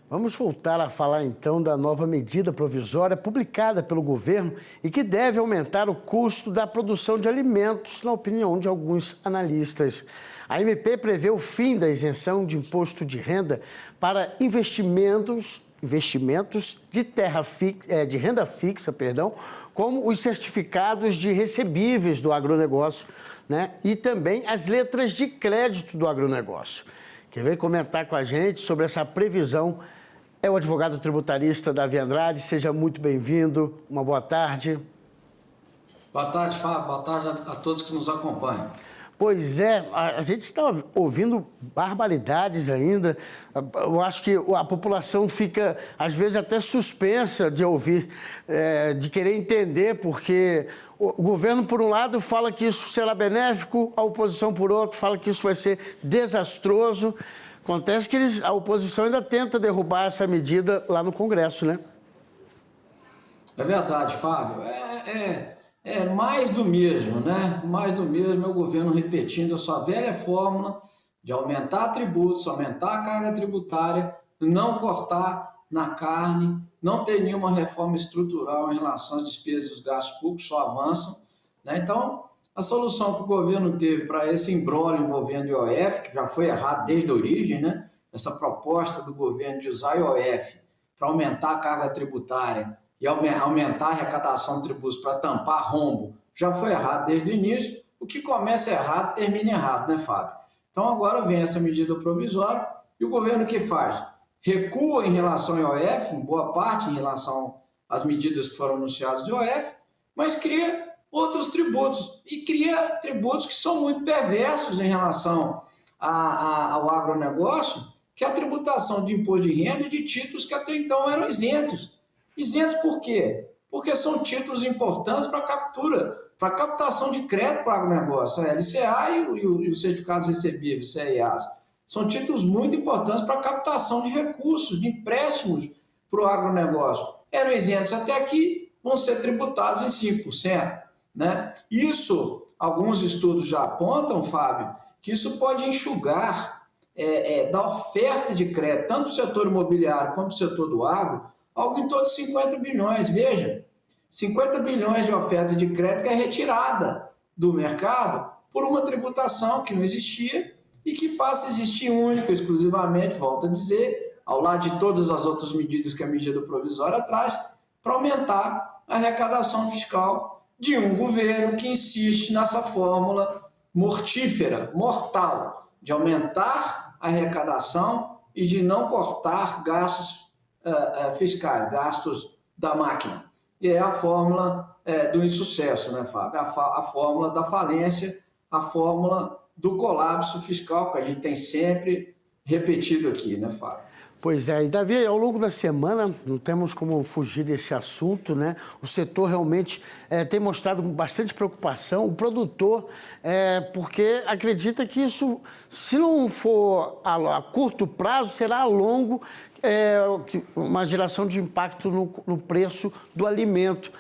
Vamos voltar a falar então da nova medida provisória publicada pelo governo e que deve aumentar o custo da produção de alimentos, na opinião de alguns analistas. A MP prevê o fim da isenção de imposto de renda para investimentos de renda fixa, como os certificados de recebíveis do agronegócio, né? E também as letras de crédito do agronegócio. Quem vem comentar com a gente sobre essa previsão é o advogado tributarista Davi Andrade. Seja muito bem-vindo. Uma boa tarde. Boa tarde, Fábio. Boa tarde a todos que nos acompanham. Pois é, a gente está ouvindo barbaridades ainda. Eu acho que a população fica, às vezes, até suspensa de ouvir, de querer entender, porque o governo, por um lado, fala que isso será benéfico, a oposição, por outro, fala que isso vai ser desastroso. Acontece que a oposição ainda tenta derrubar essa medida lá no Congresso, né? É verdade, Fábio. É mais do mesmo, né? Mais do mesmo é o governo repetindo a sua velha fórmula de aumentar tributos, aumentar a carga tributária, não cortar na carne, não ter nenhuma reforma estrutural em relação às despesas e os gastos públicos, só avançam, né? Então, a solução que o governo teve para esse imbróglio envolvendo o IOF, que já foi errado desde a origem, né? Essa proposta do governo de usar o IOF para aumentar a carga tributária e aumentar a arrecadação de tributos para tampar rombo, já foi errado desde o início. O que começa errado, termina errado, né, Fábio? Então agora vem essa medida provisória e o governo o que faz? Recua em relação ao IOF, em boa parte em relação às medidas que foram anunciadas do IOF, mas cria outros tributos, e cria tributos que são muito perversos em relação ao agronegócio, que é a tributação de imposto de renda e de títulos que até então eram isentos. Isentos por quê? Porque são títulos importantes para captação de crédito para o agronegócio, a LCA e os certificados recebíveis, CRAs. São títulos muito importantes para a captação de recursos, de empréstimos para o agronegócio. Eram isentos até aqui, vão ser tributados em 5%. Né? Isso, alguns estudos já apontam, Fábio, que isso pode enxugar da oferta de crédito, tanto do setor imobiliário quanto do setor do agro, algo em torno de 50 bilhões. Veja, 50 bilhões de oferta de crédito que é retirada do mercado por uma tributação que não existia e que passa a existir única, exclusivamente, volto a dizer, ao lado de todas as outras medidas que a medida provisória traz, para aumentar a arrecadação fiscal de um governo que insiste nessa fórmula mortífera, mortal, de aumentar a arrecadação e de não cortar gastos fiscais, gastos da máquina. E é a fórmula do insucesso, né, Fábio? A fórmula da falência, a fórmula do colapso fiscal que a gente tem sempre repetido aqui, né, Fábio? Pois é, e Davi, ao longo da semana, não temos como fugir desse assunto, né? O setor realmente tem mostrado bastante preocupação, o produtor, porque acredita que isso, se não for a curto prazo, será a longo, uma geração de impacto no preço do alimento.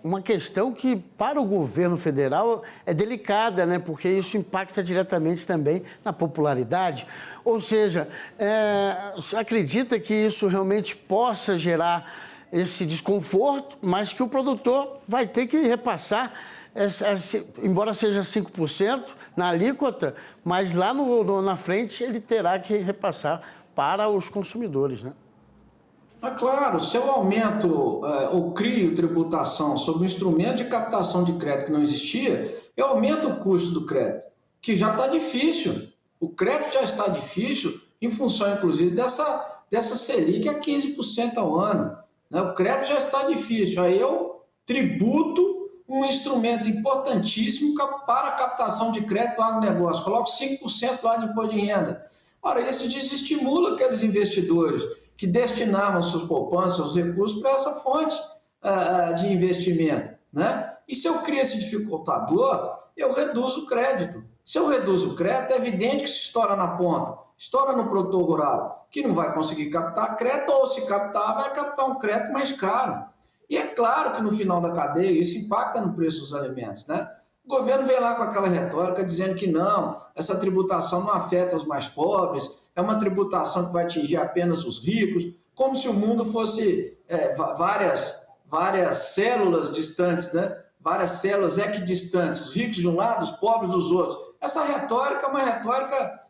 Uma questão que, para o governo federal, é delicada, né? Porque isso impacta diretamente também na popularidade. Ou seja, você acredita que isso realmente possa gerar esse desconforto, mas que o produtor vai ter que repassar, embora seja 5% na alíquota, mas lá na frente ele terá que repassar para os consumidores, né? Claro, se eu aumento ou crio tributação sobre um instrumento de captação de crédito que não existia, eu aumento o custo do crédito, que já está difícil. O crédito já está difícil em função, inclusive, dessa Selic a 15% ao ano. Né? O crédito já está difícil. Aí eu tributo um instrumento importantíssimo para a captação de crédito do agronegócio. Coloco 5% lá de imposto de renda. Ora, isso desestimula aqueles investidores que destinavam suas poupanças, seus recursos para essa fonte de investimento, né? E se eu crio esse dificultador, eu reduzo o crédito. Se eu reduzo o crédito, é evidente que se estoura na ponta, estoura no produtor rural, que não vai conseguir captar crédito, ou se captar, vai captar um crédito mais caro. E é claro que no final da cadeia isso impacta no preço dos alimentos, né? O governo vem lá com aquela retórica dizendo que não, essa tributação não afeta os mais pobres, é uma tributação que vai atingir apenas os ricos, como se o mundo fosse várias células distantes, né? Várias células equidistantes, os ricos de um lado, os pobres dos outros. Essa retórica é uma retórica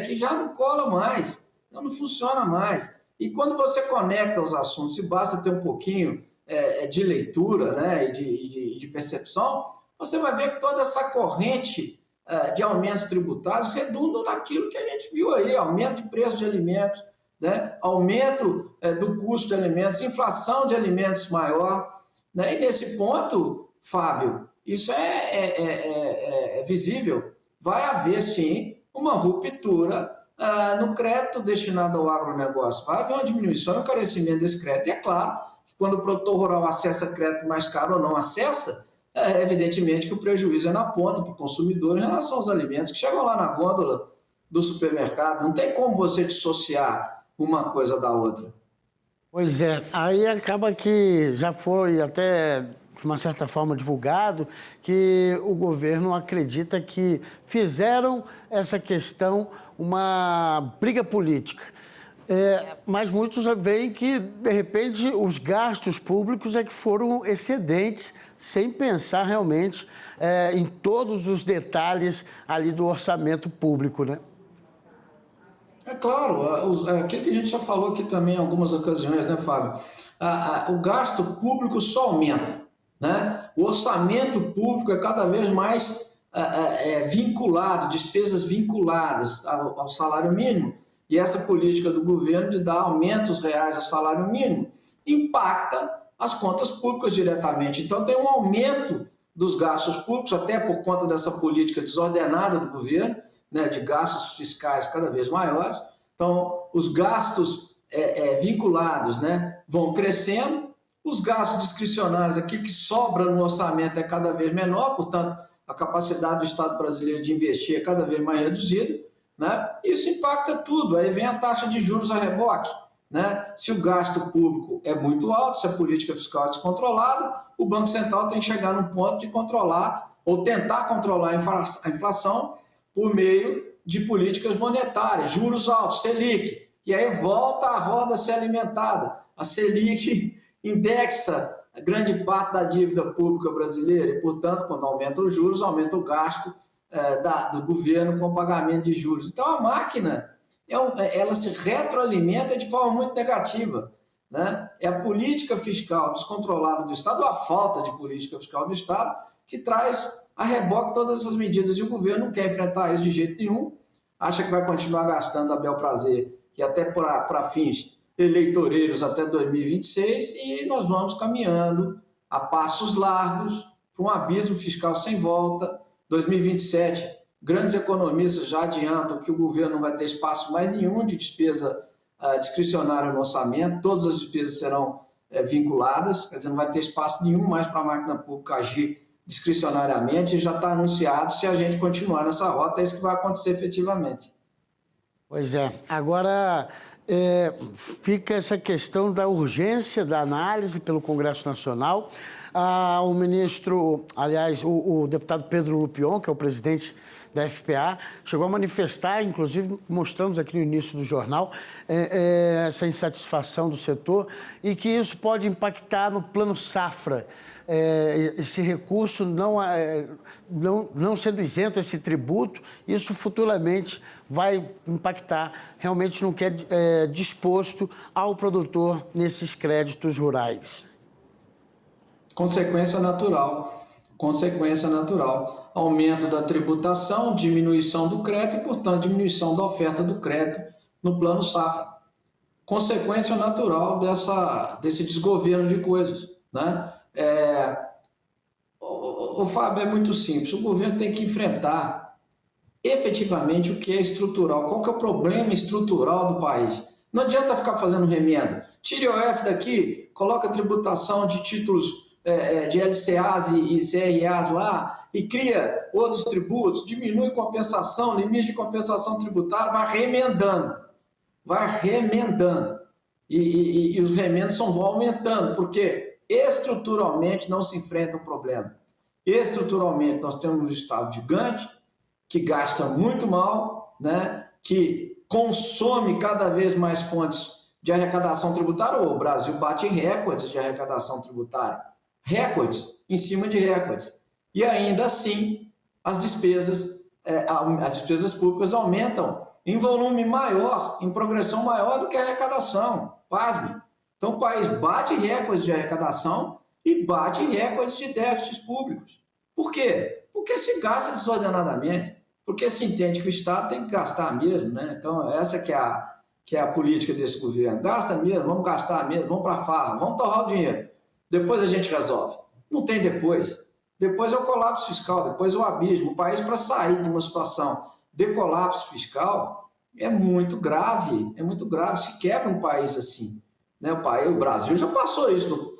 que já não cola mais, não funciona mais. E quando você conecta os assuntos, e basta ter um pouquinho de leitura, né, e de percepção, você vai ver que toda essa corrente de aumentos tributários redundam naquilo que a gente viu aí, aumento de preço de alimentos, né, aumento do custo de alimentos, inflação de alimentos maior, né, e nesse ponto, Fábio, isso é visível. Vai haver, sim, uma ruptura no crédito destinado ao agronegócio. Vai haver uma diminuição e um encarecimento desse crédito. E é claro que quando o produtor rural acessa crédito mais caro ou não acessa, evidentemente que o prejuízo é na ponta para o consumidor em relação aos alimentos que chegam lá na gôndola do supermercado. Não tem como você dissociar uma coisa da outra. Pois é, aí acaba que já foi até, de uma certa forma, divulgado que o governo acredita que fizeram essa questão uma briga política. Mas muitos veem que, de repente, os gastos públicos é que foram excedentes, sem pensar realmente em todos os detalhes ali do orçamento público, né? É claro, aquilo que a gente já falou aqui também em algumas ocasiões, né, Fábio? O gasto público só aumenta, né? O orçamento público é cada vez mais vinculado, despesas vinculadas ao salário mínimo, e essa política do governo de dar aumentos reais ao salário mínimo impacta as contas públicas diretamente. Então tem um aumento dos gastos públicos, até por conta dessa política desordenada do governo, né, de gastos fiscais cada vez maiores. Então, os gastos vinculados, né, vão crescendo, os gastos discricionários, aquilo que sobra no orçamento é cada vez menor, portanto, a capacidade do Estado brasileiro de investir é cada vez mais reduzida, né? Isso impacta tudo, aí vem a taxa de juros a reboque, né? Se o gasto público é muito alto, se a política fiscal é descontrolada, o Banco Central tem que chegar num ponto de controlar ou tentar controlar a inflação por meio de políticas monetárias, juros altos, Selic, e aí volta a roda a ser alimentada. A Selic indexa grande parte da dívida pública brasileira e, portanto, quando aumenta os juros, aumenta o gasto do governo com o pagamento de juros. Então, a máquina ela se retroalimenta de forma muito negativa, né? É a política fiscal descontrolada do Estado, ou a falta de política fiscal do Estado, que traz a reboque todas essas medidas, e o governo não quer enfrentar isso de jeito nenhum, acha que vai continuar gastando a bel prazer e até para fins eleitoreiros até 2026, e nós vamos caminhando a passos largos para um abismo fiscal sem volta. 2027, grandes economistas já adiantam que o governo não vai ter espaço mais nenhum de despesa discricionária no orçamento, todas as despesas serão vinculadas, quer dizer, não vai ter espaço nenhum mais para a máquina pública agir discricionariamente, já está anunciado, se a gente continuar nessa rota, é isso que vai acontecer efetivamente. Pois é. Agora, fica essa questão da urgência da análise pelo Congresso Nacional. O ministro, aliás, o deputado Pedro Lupion, que é o presidente da FPA, chegou a manifestar, inclusive mostramos aqui no início do jornal, essa insatisfação do setor e que isso pode impactar no plano safra. Esse recurso não sendo isento esse tributo, isso futuramente vai impactar realmente no que é disposto ao produtor nesses créditos rurais. Consequência natural. Aumento da tributação, diminuição do crédito e, portanto, diminuição da oferta do crédito no plano safra. Consequência natural desse desgoverno de coisas, né? O Fábio, é muito simples. O governo tem que enfrentar efetivamente o que é estrutural. Qual que é o problema estrutural do país? Não adianta ficar fazendo remendo. Tire o IOF daqui, coloca a tributação de títulos de LCAs e CRAs lá e cria outros tributos, diminui compensação, limite de compensação tributária, vai remendando. E os remendos vão aumentando, porque estruturalmente não se enfrenta o problema. Estruturalmente nós temos um Estado gigante, que gasta muito mal, né? que consome cada vez mais fontes de arrecadação tributária. O Brasil bate recordes de arrecadação tributária, recordes em cima de recordes. E ainda assim, as despesas públicas aumentam em volume maior, em progressão maior do que a arrecadação. Pasme. Então, o país bate recordes de arrecadação e bate recordes de déficits públicos. Por quê? Porque se gasta desordenadamente, porque se entende que o Estado tem que gastar mesmo, né? Então, essa que é a política desse governo. Gasta mesmo, vamos gastar mesmo, vamos para a farra, vamos torrar o dinheiro. Depois a gente resolve. Não tem depois. Depois é o colapso fiscal, depois é o abismo. O país, para sair de uma situação de colapso fiscal, é muito grave, se quebra um país assim. Né? O Brasil já passou isso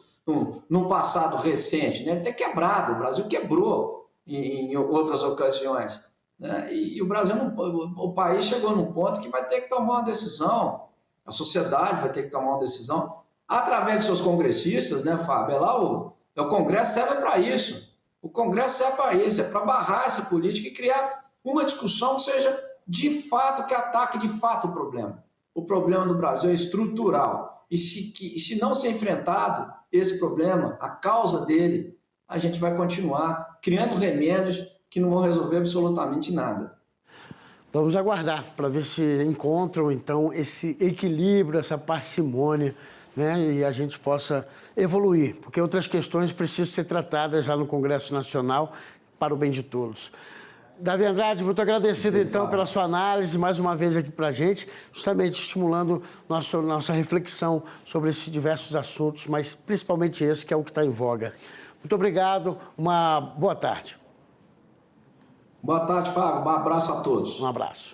no passado recente, né? Até quebrado, o Brasil quebrou em outras ocasiões. Né? E o país chegou num ponto que vai ter que tomar uma decisão, a sociedade vai ter que tomar uma decisão, através de seus congressistas, né, Fábio? O Congresso serve para isso. O Congresso serve para isso, é para barrar essa política e criar uma discussão que seja de fato, que ataque de fato o problema. O problema do Brasil é estrutural. E se não ser enfrentado esse problema, a causa dele, a gente vai continuar criando remédios que não vão resolver absolutamente nada. Vamos aguardar para ver se encontram, então, esse equilíbrio, essa parcimônia, né? E a gente possa evoluir, porque outras questões precisam ser tratadas já no Congresso Nacional para o bem de todos. Davi Andrade, muito agradecido, então, pela sua análise, mais uma vez aqui para a gente, justamente estimulando nossa reflexão sobre esses diversos assuntos, mas principalmente esse, que é o que está em voga. Muito obrigado, uma boa tarde. Boa tarde, Fábio. Um abraço a todos. Um abraço.